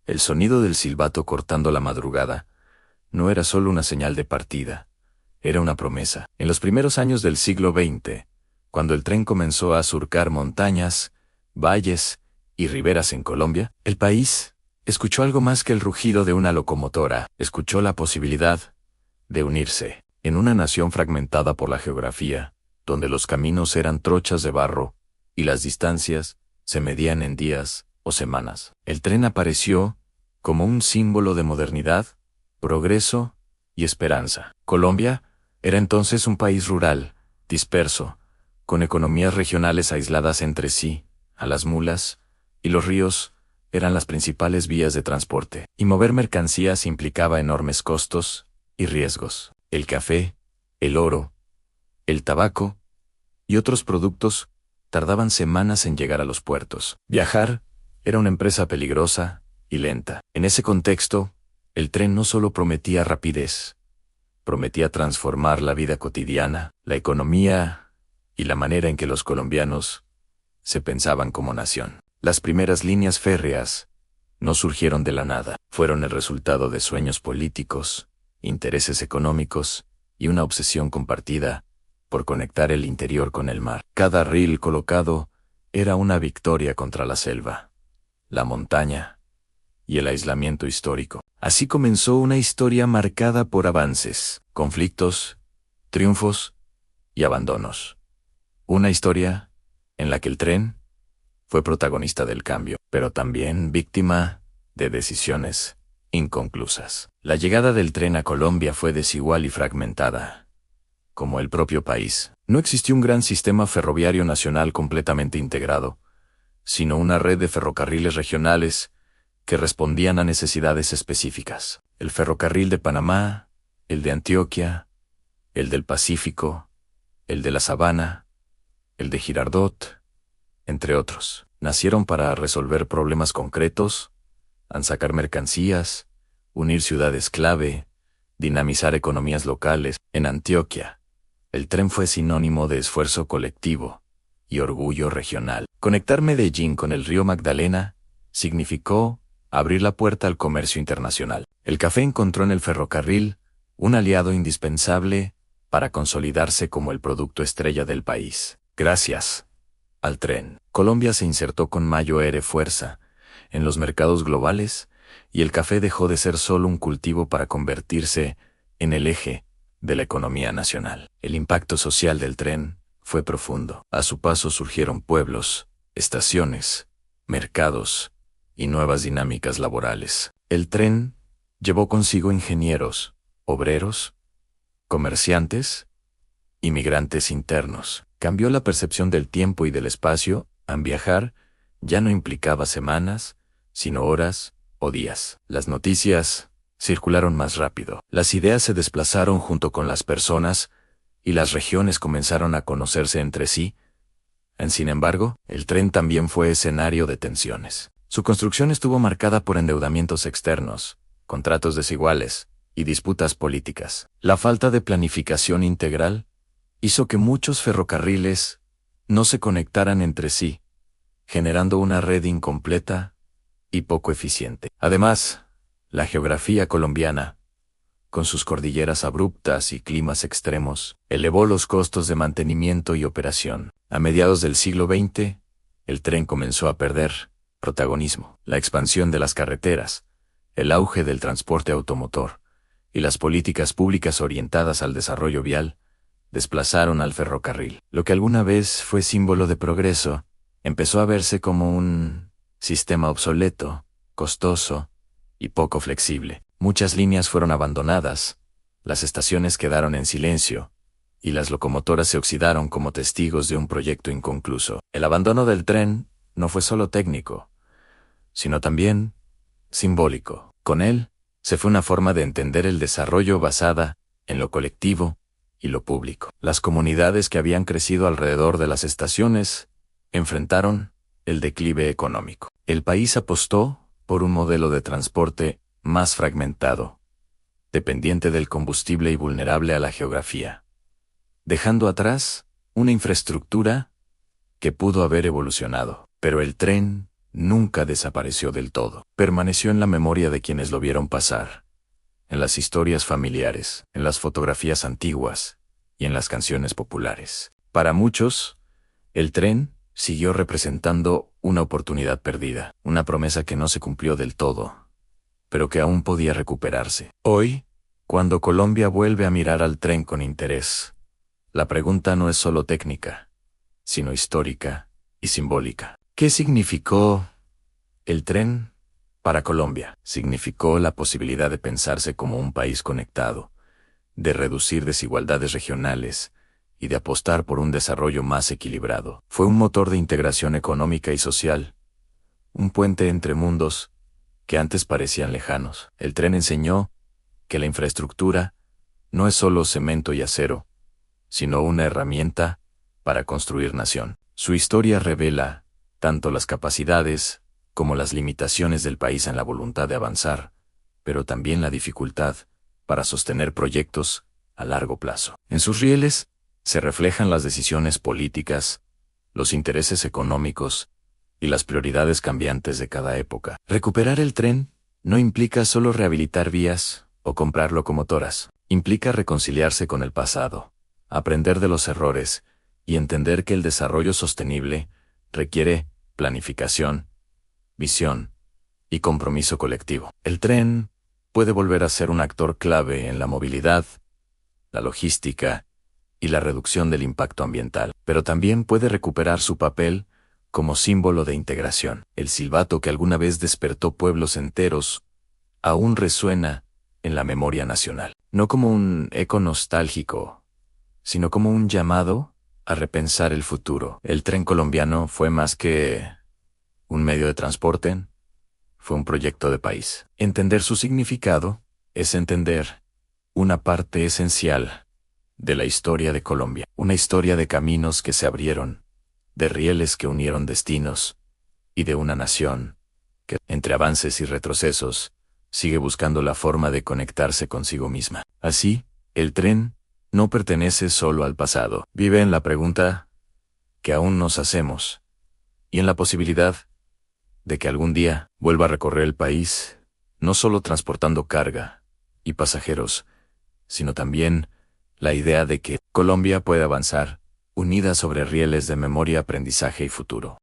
El sonido del silbato cortando la madrugada no era solo una señal de partida, era una promesa. En los primeros años del siglo XX, cuando el tren comenzó a surcar montañas, valles y riberas en Colombia, el país escuchó algo más que el rugido de una locomotora, escuchó la posibilidad de unirse. En una nación fragmentada por la geografía, donde los caminos eran trochas de barro y las distancias se medían en días o semanas, el tren apareció como un símbolo de modernidad, progreso y esperanza. Colombia era entonces un país rural, disperso, con economías regionales aisladas entre sí. A las mulas y los ríos eran las principales vías de transporte, y mover mercancías implicaba enormes costos y riesgos. El café, el oro, el tabaco y otros productos tardaban semanas en llegar a los puertos. Viajar era una empresa peligrosa y lenta. En ese contexto, el tren no solo prometía rapidez, prometía transformar la vida cotidiana, la economía y la manera en que los colombianos se pensaban como nación. Las primeras líneas férreas no surgieron de la nada, fueron el resultado de sueños políticos, intereses económicos y una obsesión compartida por conectar el interior con el mar. Cada ril colocado era una victoria contra la selva, la montaña y el aislamiento histórico. Así comenzó una historia marcada por avances, conflictos, triunfos y abandonos. Una historia en la que el tren fue protagonista del cambio, pero también víctima de decisiones inconclusas. La llegada del tren a Colombia fue desigual y fragmentada, como el propio país. No existió un gran sistema ferroviario nacional completamente integrado, sino una red de ferrocarriles regionales que respondían a necesidades específicas. El ferrocarril de Panamá, el de Antioquia, el del Pacífico, el de La Sabana, el de Girardot, entre otros. Nacieron para resolver problemas concretos, sacar mercancías, unir ciudades clave, dinamizar economías locales. En Antioquia, el tren fue sinónimo de esfuerzo colectivo y orgullo regional. Conectar Medellín con el río Magdalena significó abrir la puerta al comercio internacional. El café encontró en el ferrocarril un aliado indispensable para consolidarse como el producto estrella del país. Gracias al tren, Colombia se insertó con mayor fuerza en los mercados globales y el café dejó de ser solo un cultivo para convertirse en el eje de la economía nacional. El impacto social del tren fue profundo. A su paso surgieron pueblos, estaciones, mercados y nuevas dinámicas laborales. El tren llevó consigo ingenieros, obreros, comerciantes y migrantes internos. Cambió la percepción del tiempo y del espacio. Al viajar ya no implicaba semanas, sino horas o días. Las noticias circularon más rápido. Las ideas se desplazaron junto con las personas y las regiones comenzaron a conocerse entre sí. Sin embargo, el tren también fue escenario de tensiones. Su construcción estuvo marcada por endeudamientos externos, contratos desiguales y disputas políticas. La falta de planificación integral hizo que muchos ferrocarriles no se conectaran entre sí, generando una red incompleta y poco eficiente. Además, la geografía colombiana, con sus cordilleras abruptas y climas extremos, elevó los costos de mantenimiento y operación. A mediados del siglo XX, el tren comenzó a perder protagonismo. La expansión de las carreteras, el auge del transporte automotor y las políticas públicas orientadas al desarrollo vial desplazaron al ferrocarril. Lo que alguna vez fue símbolo de progreso, empezó a verse como un sistema obsoleto, costoso y poco flexible. Muchas líneas fueron abandonadas, las estaciones quedaron en silencio, y las locomotoras se oxidaron como testigos de un proyecto inconcluso. El abandono del tren no fue solo técnico, sino también simbólico. Con él, se fue una forma de entender el desarrollo basada en lo colectivo y lo público. Las comunidades que habían crecido alrededor de las estaciones enfrentaron el declive económico. El país apostó por un modelo de transporte más fragmentado, dependiente del combustible y vulnerable a la geografía, dejando atrás una infraestructura que pudo haber evolucionado. Pero el tren nunca desapareció del todo. Permaneció en la memoria de quienes lo vieron pasar, en las historias familiares, en las fotografías antiguas y en las canciones populares. Para muchos, el tren siguió representando una oportunidad perdida, una promesa que no se cumplió del todo, pero que aún podía recuperarse. Hoy, cuando Colombia vuelve a mirar al tren con interés, la pregunta no es solo técnica, sino histórica y simbólica. ¿Qué significó el tren para Colombia? Significó la posibilidad de pensarse como un país conectado, de reducir desigualdades regionales y de apostar por un desarrollo más equilibrado. Fue un motor de integración económica y social, un puente entre mundos que antes parecían lejanos. El tren enseñó que la infraestructura no es solo cemento y acero, sino una herramienta para construir nación. Su historia revela tanto las capacidades como las limitaciones del país en la voluntad de avanzar, pero también la dificultad para sostener proyectos a largo plazo. En sus rieles se reflejan las decisiones políticas, los intereses económicos y las prioridades cambiantes de cada época. Recuperar el tren no implica solo rehabilitar vías o comprar locomotoras. Implica reconciliarse con el pasado, aprender de los errores y entender que el desarrollo sostenible requiere planificación, visión y compromiso colectivo. El tren puede volver a ser un actor clave en la movilidad, la logística y la reducción del impacto ambiental, pero también puede recuperar su papel como símbolo de integración. El silbato que alguna vez despertó pueblos enteros aún resuena en la memoria nacional, no como un eco nostálgico, sino como un llamado a repensar el futuro. El tren colombiano fue más que un medio de transporte, fue un proyecto de país. Entender su significado es entender una parte esencial de la historia de Colombia, una historia de caminos que se abrieron, de rieles que unieron destinos, y de una nación que, entre avances y retrocesos, sigue buscando la forma de conectarse consigo misma. Así, el tren no pertenece solo al pasado, vive en la pregunta que aún nos hacemos, y en la posibilidad de que algún día vuelva a recorrer el país, no solo transportando carga y pasajeros, sino también la idea de que Colombia puede avanzar, unida sobre rieles de memoria, aprendizaje y futuro.